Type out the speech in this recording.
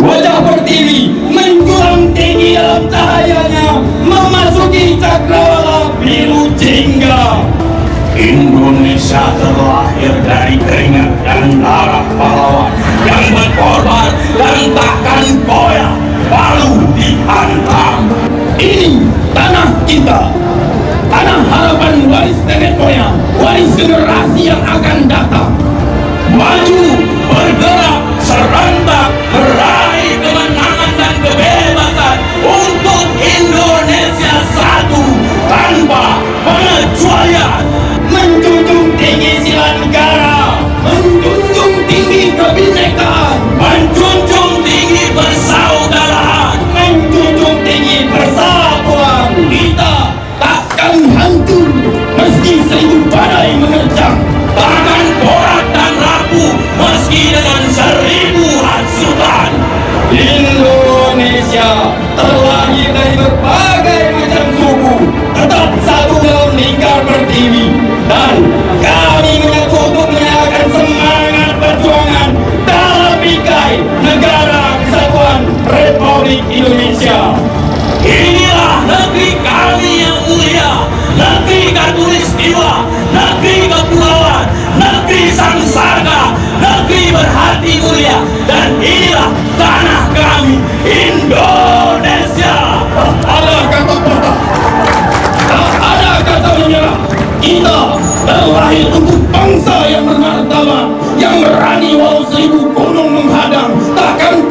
Wajah Pertiwi menjulang tinggi dalam cahayanya, memasuki cakrawala biru jingga. Indonesia terlahir dari keringat dan darah pahlawan yang berkorban dan takkan goyah walau dihantam. Ini tanah kita, tanah harapan waris nenek moyang, waris generasi yang akan datang. Maju, bergerak, serentak, meraih kemenangan dan kebebasan untuk Indonesia satu tanpa pengecualian. Menjunjung tinggi sila negara, menjunjung tinggi kebinekaan, menjunjung tinggi persaudaraan, menjunjung tinggi persatuan. Kita takkan hancur meski seribu badai menerjang, takkan porak dan rapuh meski dengan seribu hasutan. Indonesia terlahir dari berbagai macam suku, tetap satu dalam lingkar Pertiwi, dan kami menyatu untuk menyalakan semangat perjuangan dalam bingkai negara kesatuan Republik Indonesia. Inilah negeri kami yang mulia, negeri Katulistiwa, negeri kepulauan, negeri Sangsaka, negeri berhati mulia, dan inilah tanah kami, Indonesia. Tak ada kata patah, tak ada kata menyerah. Kita terlahir untuk bangsa yang bermartabat, yang berani walau seribu gunung menghadang, takkan